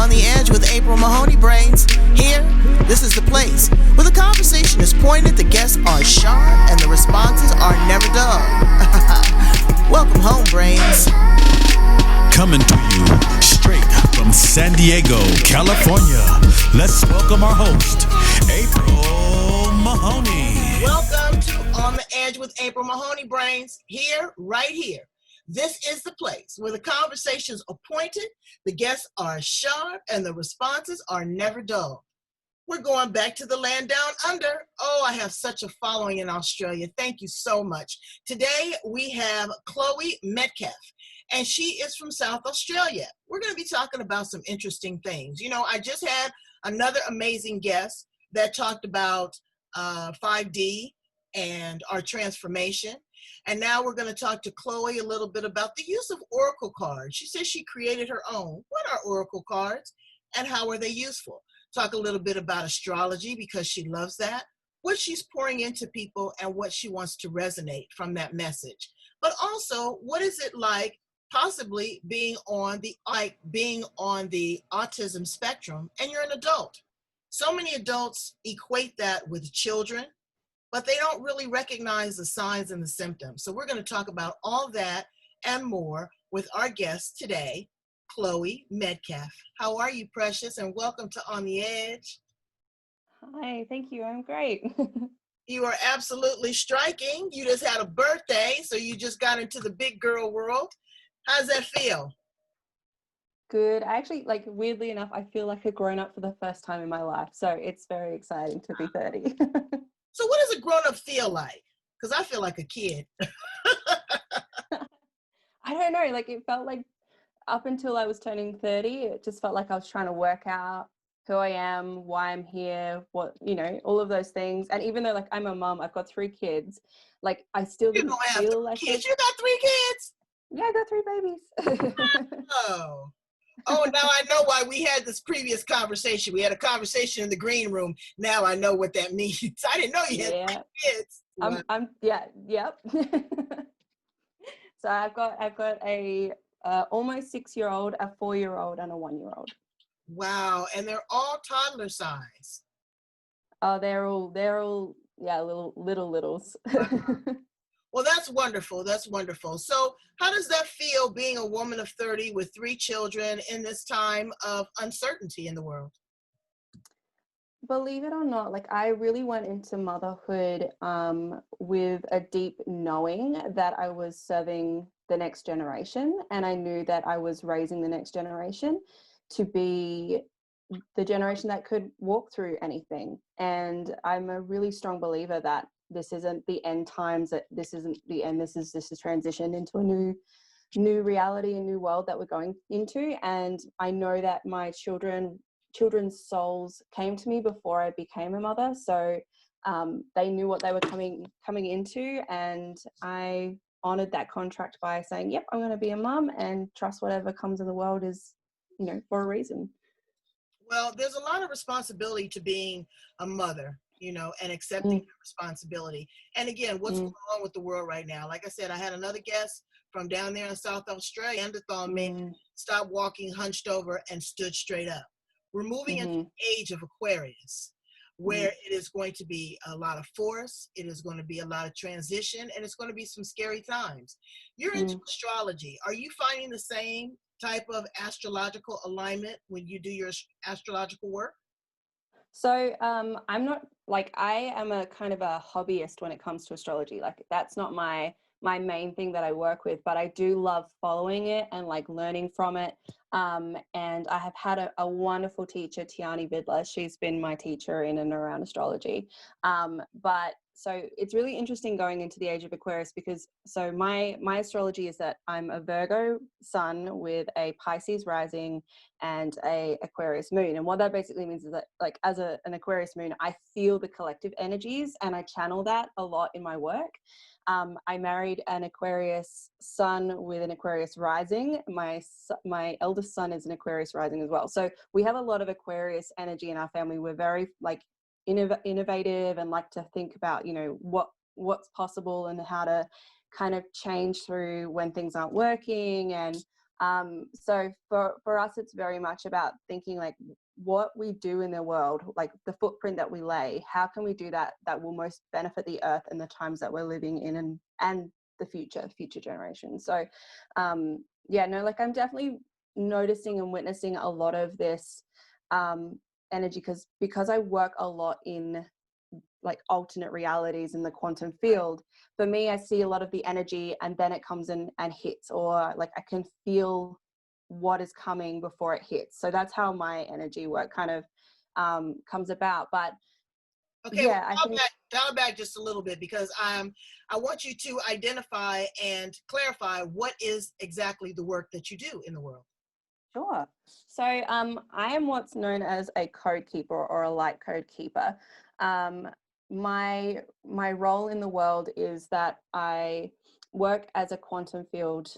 On the Edge with April Mahoney Brains. Here, this is the place where the conversation is pointed, the guests are sharp, and the responses are never dull. Welcome home, Brains. Coming to you straight from San Diego, California. Let's welcome our host, April Mahoney. Welcome to On the Edge with April Mahoney Brains. Here, right here. This is the place where the conversations are pointed, the guests are sharp, and the responses are never dull. We're going back to the land down under. Oh, I have such a following in Australia. Thank you so much. Today, we have Louise Metcalf, and she is from South Australia. We're going to be talking about some interesting things. You know, I just had another amazing guest that talked about 5D and our transformation. And now we're going to talk to Chloe a little bit about the use of oracle cards. She says she created her own. What are oracle cards and how are they useful? Talk a little bit about astrology because she loves that, what she's pouring into people and what she wants to resonate from that message. But also, what is it like possibly being on the autism spectrum and you're an adult? So many adults equate that with children, but they don't really recognize the signs and the symptoms. So we're going to talk about all that and more with our guest today, Louise Metcalf. How are you, precious? And welcome to On the Edge. Hi, thank you. I'm great. You are absolutely striking. You just had a birthday, so you just got into the big girl world. How's that feel? Good. I actually, weirdly enough, I feel like a grown-up for the first time in my life. So it's very exciting to be 30. So what does a grown-up feel like? Because I feel like a kid. I don't know. It felt like up until I was turning 30, it just felt like I was trying to work out who I am, why I'm here, all of those things. And even though I'm a mum, I've got 3 kids, I still didn't feel like kids. You got 3 kids? Yeah, I got 3 babies. Oh, now I know why we had this previous conversation. We had a conversation in the green room. Now I know what that means. I didn't know you had 3 kids. Yep. So I've got a almost 6-year-old, a 4-year-old, and a 1-year-old. Wow, and they're all toddler size. Oh, they're all littles. Well, that's wonderful. That's wonderful. So how does that feel being a woman of 30 with 3 children in this time of uncertainty in the world? Believe it or not, I really went into motherhood with a deep knowing that I was serving the next generation, and I knew that I was raising the next generation to be the generation that could walk through anything. And I'm a really strong believer that this isn't the end times, that this isn't the end, this is transition into a new reality, a new world that we're going into. And I know that my children's souls came to me before I became a mother, so they knew what they were coming into, and I honored that contract by saying, yep, I'm going to be a mum and trust whatever comes in the world is, for a reason. Well, there's a lot of responsibility to being a mother, and accepting the responsibility. And again, what's going on with the world right now? Like I said, I had another guest from down there in South Australia. Neanderthal man stopped walking hunched over and stood straight up. We're moving into the age of Aquarius, where it is going to be a lot of force, it is going to be a lot of transition, and it's going to be some scary times. You're into astrology. Are you finding the same type of astrological alignment when you do your astrological work? So I'm not, I am a kind of a hobbyist when it comes to astrology. That's not my main thing that I work with, but I do love following it and learning from it. And I have had a wonderful teacher, Tiani Vidler. She's been my teacher in and around astrology. But so it's really interesting going into the age of Aquarius because so my astrology is that I'm a Virgo sun with a Pisces rising and a Aquarius moon. And what that basically means is that as an Aquarius moon, I feel the collective energies and I channel that a lot in my work. I married an Aquarius sun with an Aquarius rising. My eldest son is an Aquarius rising as well. So we have a lot of Aquarius energy in our family. We're very innovative and like to think about, what's possible and how to kind of change through when things aren't working. And So for us, it's very much about thinking like what we do in the world, like the footprint that we lay, how can we do that will most benefit the earth and the times that we're living in, and the future generations. So like I'm definitely noticing and witnessing a lot of this energy because I work a lot in like alternate realities in the quantum field. For me, I see a lot of the energy and then it comes in and hits, or like I can feel what is coming before it hits. So that's how my energy work kind of comes about. But okay, yeah, well, I think dial back just a little bit, because I want you to identify and clarify what is exactly the work that you do in the world. sure. So I am what's known as a code keeper or a light code keeper. My role in the world is that I work as a quantum field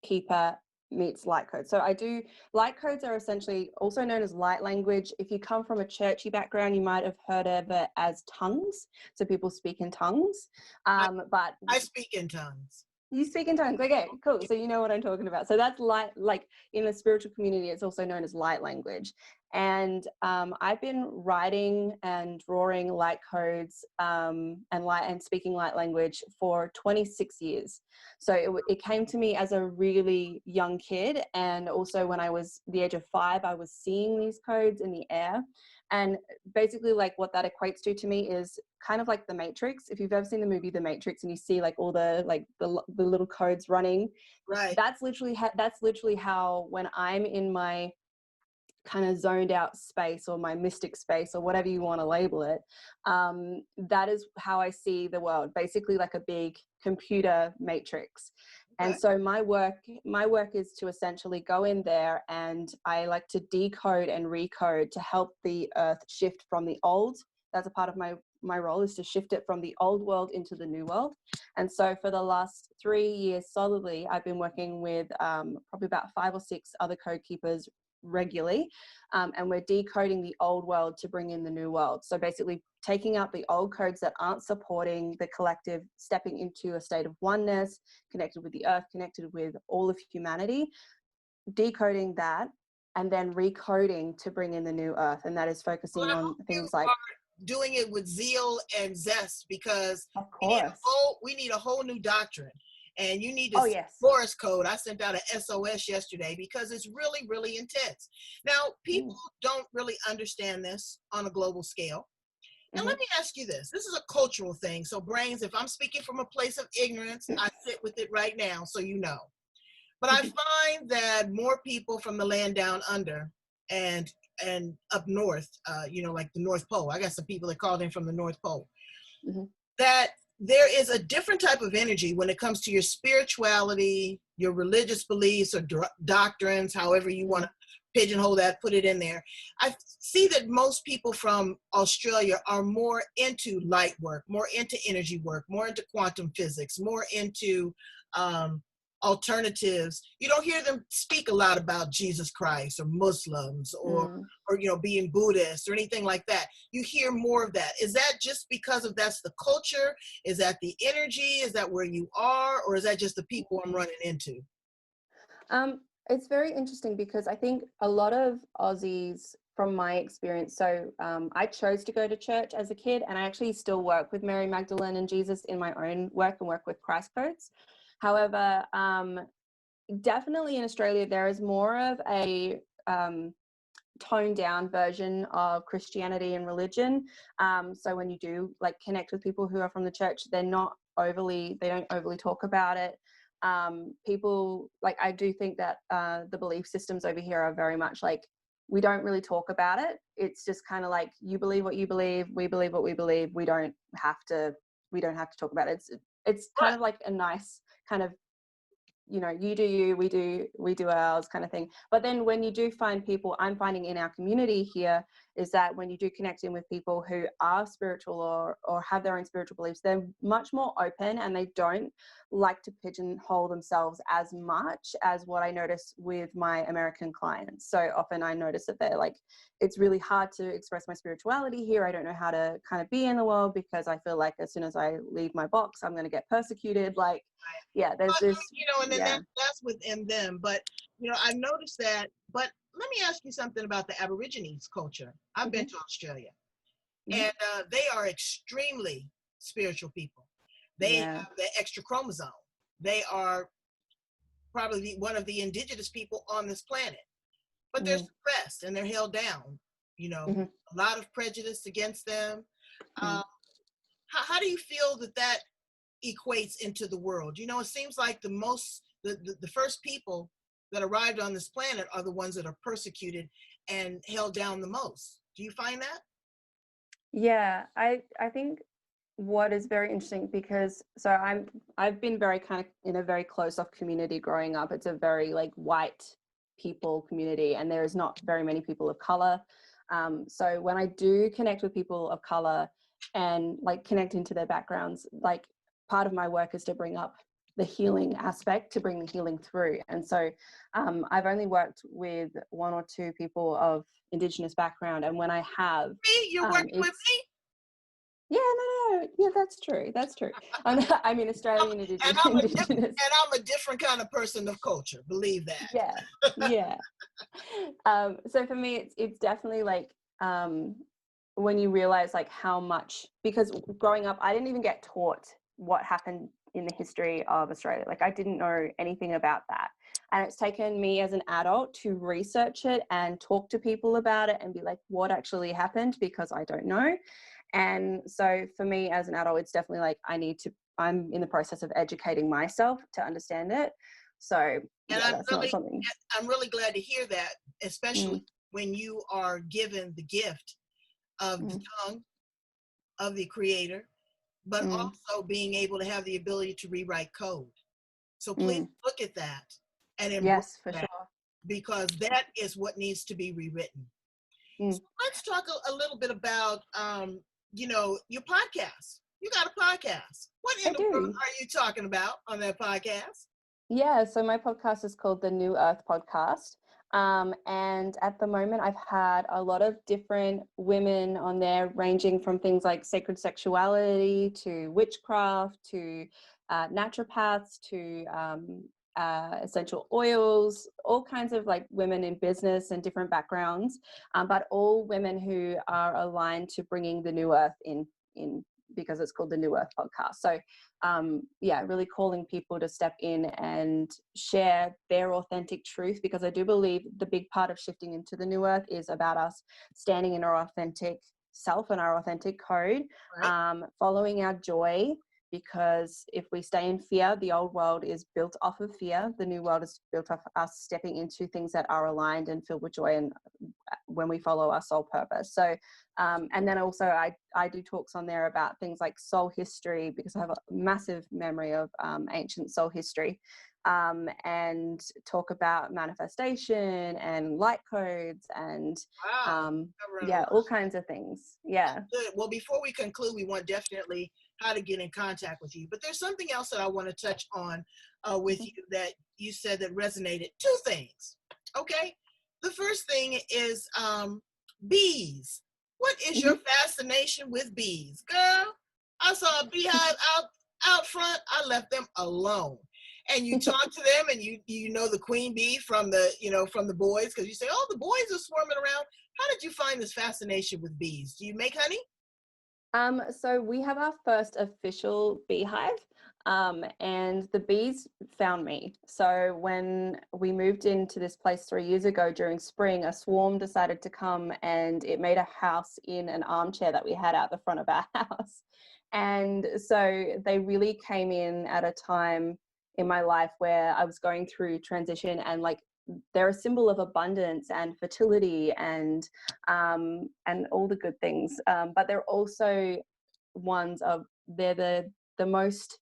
keeper meets light code. So I do, light codes are essentially also known as light language. If you come from a churchy background, you might have heard of it as tongues. So people speak in tongues. But I speak in tongues. you speak in tongues. Okay, cool. So you know what I'm talking about. So that's light, like in the spiritual community, it's also known as light language. And I've been writing and drawing light codes and speaking light language for 26 years. So it came to me as a really young kid. And also when I was the age of 5, I was seeing these codes in the air. And basically like what that equates to me is kind of like the Matrix. If you've ever seen the movie The Matrix and you see like all the like the little codes running, right? That's literally how when I'm in my kind of zoned out space or my mystic space or whatever you want to label it, that is how I see the world, basically like a big computer matrix. And so my work is to essentially go in there and I like to decode and recode to help the earth shift from the old. That's a part of my role, is to shift it from the old world into the new world. And so for the last 3 years solidly, I've been working with probably about 5 or 6 other code keepers regularly, and we're decoding the old world to bring in the new world. So basically taking out the old codes that aren't supporting the collective, stepping into a state of oneness, connected with the earth, connected with all of humanity, decoding that, and then recoding to bring in the new earth. And that is focusing on things like doing it with zeal and zest, because of course we need a whole new doctrine. And you need to Morse code. I sent out an SOS yesterday because it's really, really intense. Now, people don't really understand this on a global scale. And let me ask you this. This is a cultural thing. So, Brains, if I'm speaking from a place of ignorance, I sit with it right now, so you know. But I find that more people from the land down under and up north, like the North Pole. I got some people that called in from the North Pole. That there is a different type of energy when it comes to your spirituality, your religious beliefs or doctrines, however you want to pigeonhole that, put it in there. I see that most people from Australia are more into light work, more into energy work, more into quantum physics, more into alternatives. You don't hear them speak a lot about Jesus Christ or Muslims or being Buddhist or anything like that. You hear more of that. Is that just because of that's the culture? Is that the energy? Is that where you are? Or is that just the people I'm running into? It's very interesting because I think a lot of Aussies, from my experience, so I chose to go to church as a kid, and I actually still work with Mary Magdalene and Jesus in my own work and work with Christ codes. However, definitely in Australia, there is more of a toned down version of Christianity and religion. So when you do like connect with people who are from the church, they don't overly talk about it. People, like, I do think that the belief systems over here are very much like, we don't really talk about it. It's just kind of like, you believe what you believe, we believe what we believe. We don't have to talk about it. It's kind of like a nice kind of, you do you, we do ours kind of thing. But then when you do find people, I'm finding in our community here, is that when you do connect in with people who are spiritual or have their own spiritual beliefs, they're much more open and they don't like to pigeonhole themselves as much as what I notice with my American clients. So often I notice that they're like, it's really hard to express my spirituality here. I don't know how to kind of be in the world because I feel like as soon as I leave my box, I'm going to get persecuted. Like, yeah, there's this. And then that's that's within them. But I've noticed that. But let me ask you something about the Aborigines culture. I've been to Australia, and they are extremely spiritual people. They Yeah. have the extra chromosome. They are probably one of the indigenous people on this planet, but they're suppressed and they're held down. A lot of prejudice against them. How do you feel that equates into the world? It seems like the first people that arrived on this planet are the ones that are persecuted and held down the most. Do you find that? Yeah, I think what is very interesting, because I've been very kind of in a very close off community growing up. It's a very like white people community, and there is not very many people of color. So when I do connect with people of color and like connect into their backgrounds, like part of my work is to bring up the healing aspect, to bring the healing through. And so I've only worked with one or two people of Indigenous background, and when I have, Me? You're working with me? yeah, no, yeah, that's true. That's true. I mean, Australian And Indigenous. I'm a different kind of person of culture. Believe that. Yeah, yeah. So for me, it's definitely like when you realize like how much, because growing up, I didn't even get taught what happened in the history of Australia. Like I didn't know anything about that. And it's taken me as an adult to research it and talk to people about it and be like, what actually happened? Because I don't know. And so for me as an adult, it's definitely like I'm in the process of educating myself to understand it. So And yeah, that's not something. I'm really glad to hear that, especially when you are given the gift of the tongue of the creator, but also being able to have the ability to rewrite code. So please look at that and embrace Yes, for that, sure. because that is what needs to be rewritten. So let's talk a little bit about, your podcast. You got a podcast. What in I the world do. are you talking about on that podcast? Yeah, so my podcast is called the New Earth Podcast. And at the moment, I've had a lot of different women on there, ranging from things like sacred sexuality to witchcraft to naturopaths to essential oils, all kinds of like women in business and different backgrounds, but all women who are aligned to bringing the new earth in because it's called the New Earth Podcast. So yeah, really calling people to step in and share their authentic truth, because I do believe the big part of shifting into the new earth is about us standing in our authentic self and our authentic code, Right. following our joy, because if we stay in fear, the old world is built off of fear. The new world is built off us stepping into things that are aligned and filled with joy, and when we follow our soul purpose. So and then also I do talks on there about things like soul history, because I have a massive memory of ancient soul history, and talk about manifestation and light codes and Wow. yeah, all kinds of things. Yeah. Good. Well, before we conclude, we want definitely how to get in contact with you. But there's something else that I want to touch on with you that you said that resonated. Two things. Okay. The first thing is bees. What is your fascination with bees? Girl, I saw a beehive out front. I left them alone. And you talk to them, and you know the queen bee from the boys, because you say, oh, the boys are swarming around. How did you find this fascination with bees? Do you make honey? So we have our first official beehive, and the bees found me. So when we moved into this place 3 years ago during spring, a swarm decided to come, and it made a house in an armchair that we had out the front of our house. And so they really came in at a time in my life where I was going through transition, and like they're a symbol of abundance and fertility and all the good things. But they're also they're the most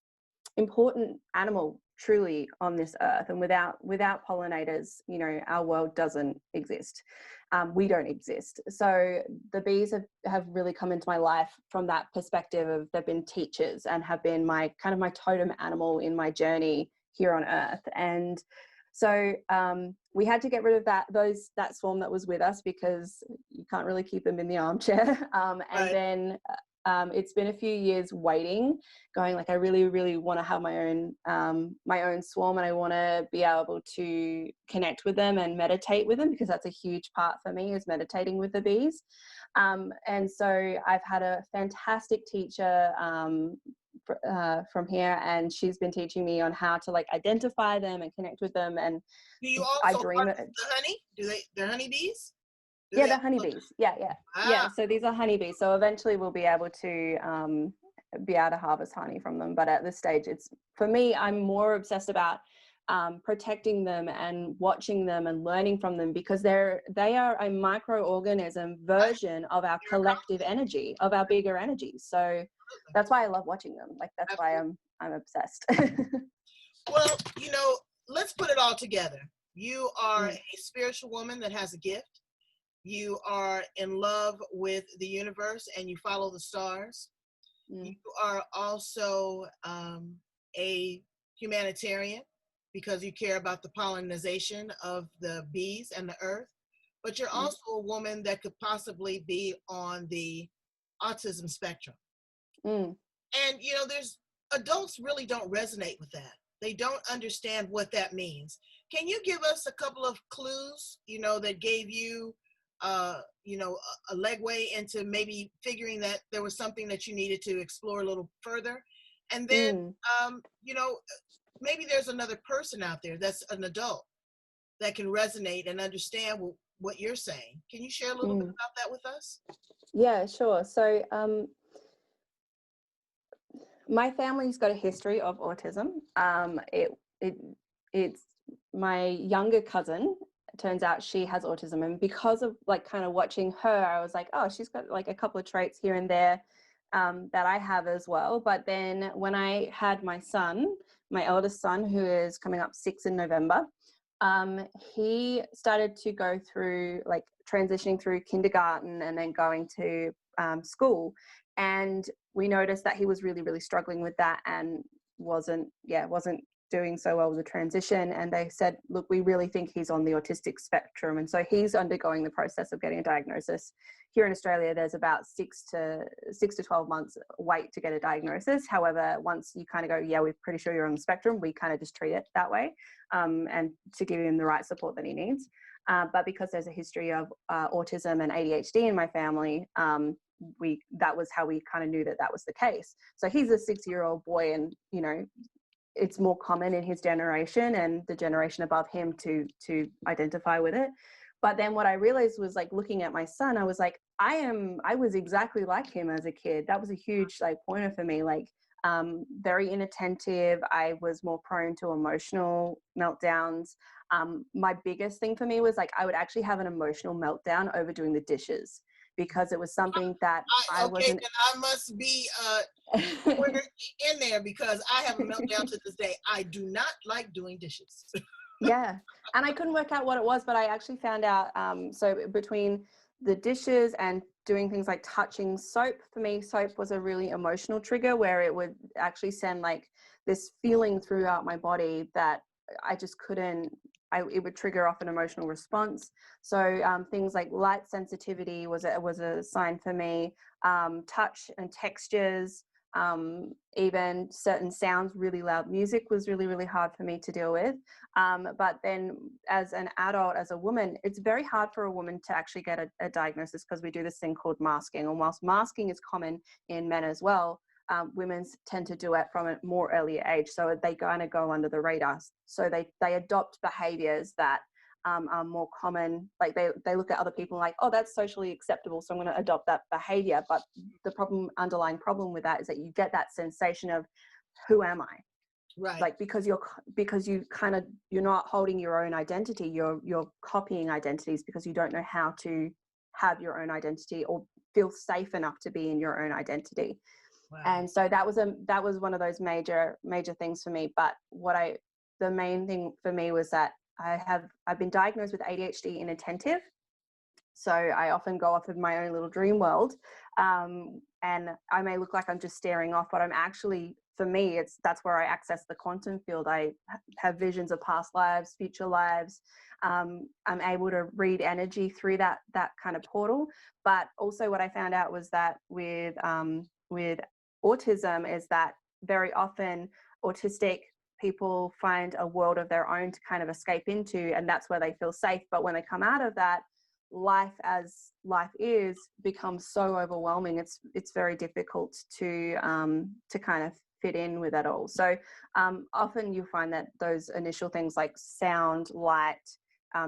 important animal truly on this earth, and without pollinators, our world doesn't exist. We don't exist. So the bees have really come into my life from that perspective of they've been teachers and have been my kind of my totem animal in my journey here on earth. And so we had to get rid of that swarm that was with us, because you can't really keep them in the armchair. And Right. then it's been a few years waiting, going like, I really, really want to have my own swarm, and I want to be able to connect with them and meditate with them, because that's a huge part for me, is meditating with the bees. And so I've had a fantastic teacher from here, and she's been teaching me on how to like identify them and connect with them. And Do you I also dream harvest the honey? They're honeybees? Yeah, they're honeybees. Yeah. Ah, So these are honeybees. So eventually we'll be able to harvest honey from them. But at this stage, it's, for me, I'm more obsessed about protecting them and watching them and learning from them, because they are a microorganism version of our collective energy, of our bigger energy. So that's why I love watching them. Like, that's why I'm obsessed. well, let's put it all together. You are a spiritual woman that has a gift. You are in love with the universe and you follow the stars. You are also a humanitarian, because you care about the pollination of the bees and the earth. But you're also a woman that could possibly be on the autism spectrum. And, there's adults really don't resonate with that. They don't understand what that means. Can you give us a couple of clues, that gave you a legway into maybe figuring that there was something that you needed to explore a little further? And then, maybe there's another person out there that's an adult that can resonate and understand what you're saying. Can you share a little bit about that with us? Yeah, sure. So my family's got a history of autism. It's my younger cousin. Turns out she has autism, and because of like kind of watching her, I was like, oh, she's got like a couple of traits here and there that I have as well. But then when I had my son, my eldest son, who is coming up 6 in November, he started to go through like transitioning through kindergarten and then going to school, and we noticed that he was really, really struggling with that and wasn't doing so well with the transition. And they said, look, we really think he's on the autistic spectrum. And so he's undergoing the process of getting a diagnosis. Here in Australia, there's about 6 to 12 months wait to get a diagnosis. However, once you kind of go, yeah, we're pretty sure you're on the spectrum, we kind of just treat it that way, and to give him the right support that he needs. But because there's a history of autism and ADHD in my family, that was how we kind of knew that was the case. So he's a 6-year-old boy, and it's more common in his generation and the generation above him to identify with it. But then what I realized was, like, looking at my son, I was like, I was exactly like him as a kid. That was a huge like pointer for me. Like, very inattentive. I was more prone to emotional meltdowns. My biggest thing for me was like, I would actually have an emotional meltdown over doing the dishes, because it was something that I wasn't. Then I must be in there, because I have a meltdown to this day. I do not like doing dishes. Yeah, and I couldn't work out what it was, but I actually found out. So between the dishes and doing things like touching soap, for me, soap was a really emotional trigger, where it would actually send like this feeling throughout my body that I just couldn't. It would trigger off an emotional response. So things like light sensitivity was a sign for me. Touch and textures, even certain sounds, really loud music was really, really hard for me to deal with. But then as an adult, as a woman, it's very hard for a woman to actually get a diagnosis, because we do this thing called masking. And whilst masking is common in men as well, women tend to do it from a more earlier age. So they kind of go under the radar. So they adopt behaviors that are more common. Like they look at other people like, oh, that's socially acceptable, so I'm going to adopt that behavior. But the underlying problem with that is that you get that sensation of, who am I? Right. Like, because you're not holding your own identity. You're copying identities, because you don't know how to have your own identity or feel safe enough to be in your own identity. Wow. And so that was one of those major things for me. But the main thing for me was that I've been diagnosed with ADHD inattentive. So I often go off of my own little dream world, and I may look like I'm just staring off, but I'm actually, for me, that's where I access the quantum field. I have visions of past lives, future lives. I'm able to read energy through that kind of portal. But also what I found out was that with with autism is that very often autistic people find a world of their own to kind of escape into, and that's where they feel safe. But when they come out of that, life as life is becomes so overwhelming. It's very difficult to kind of fit in with it all. So often you find that those initial things like sound, light,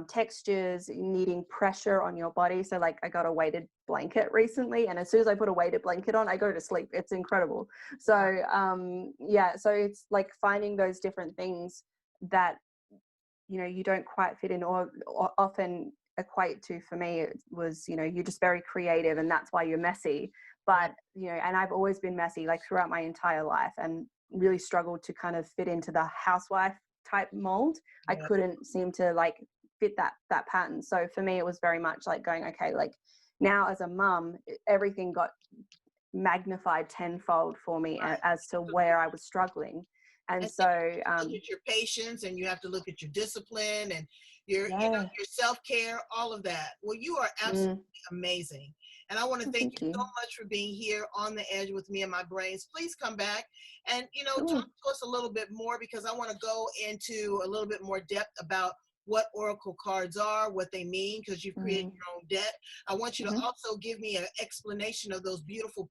textures, needing pressure on your body. So like I got a weighted blanket recently, and as soon as I put a weighted blanket on, I go to sleep. It's incredible. So so it's like finding those different things that you don't quite fit in, or often equate to. For me, it was you're just very creative, and that's why you're messy. But and I've always been messy, like throughout my entire life, and really struggled to kind of fit into the housewife type mold. I couldn't seem to like fit that pattern. So for me, it was very much like going, okay, like now as a mum, everything got magnified tenfold for me as to where I was struggling. And so you look at your patience, and you have to look at your discipline and your your self-care, all of that. Well, you are absolutely amazing, and I want to thank you so much for being here on the edge with me and my brains. Please come back and talk to us a little bit more, because I want to go into a little bit more depth about what oracle cards are, what they mean, because you've created your own deck. I want you to also give me an explanation of those beautiful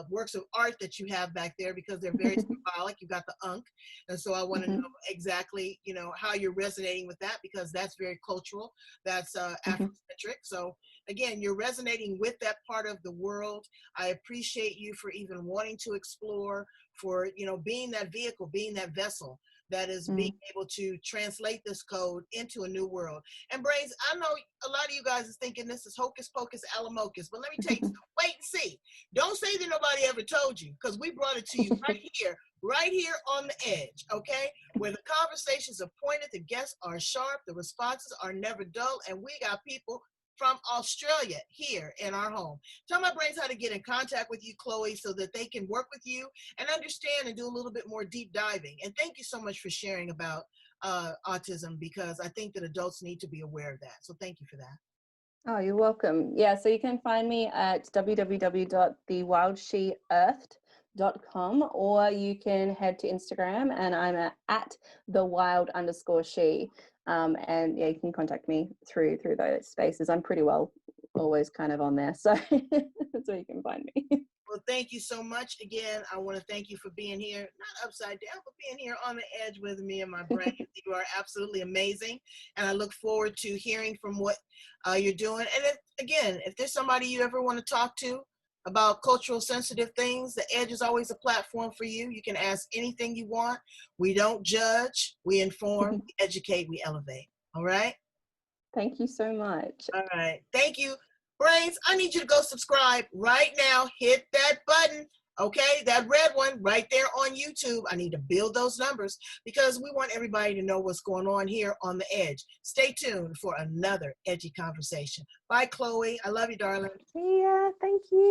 works of art that you have back there, because they're very symbolic. You got the Ankh, and so I want to know exactly how you're resonating with that, because that's very cultural, that's Afrocentric. So again, you're resonating with that part of the world. I appreciate you for even wanting to explore, for being that vehicle, being that vessel that is being able to translate this code into a new world. And Brains, I know a lot of you guys is thinking this is hocus pocus alamocus, but let me tell you something. Wait and see. Don't say that nobody ever told you, because we brought it to you right here on the edge, okay? Where the conversations are pointed, the guests are sharp, the responses are never dull, and we got people from Australia here in our home. Tell my brains how to get in contact with you, Chloe, so that they can work with you and understand and do a little bit more deep diving. And thank you so much for sharing about autism, because I think that adults need to be aware of that. So thank you for that. Oh, you're welcome. Yeah, so you can find me at www.thewildsheearthed.com, or you can head to Instagram, and I'm at @thewild_she. And yeah, you can contact me through those spaces. I'm pretty well always kind of on there, so that's where you can find me. Well, thank you so much. Again, I want to thank you for being here, not upside down, but being here on the edge with me and my brain. You are absolutely amazing. And I look forward to hearing from what you're doing. And if there's somebody you ever want to talk to about cultural sensitive things, the edge is always a platform for you. You can ask anything you want. We don't judge, we inform, we educate, we elevate. All right? Thank you so much. All right. Thank you. Brains, I need you to go subscribe right now. Hit that button, okay? That red one right there on YouTube. I need to build those numbers, because we want everybody to know what's going on here on the edge. Stay tuned for another edgy conversation. Bye, Chloe. I love you, darling. Yeah, thank you.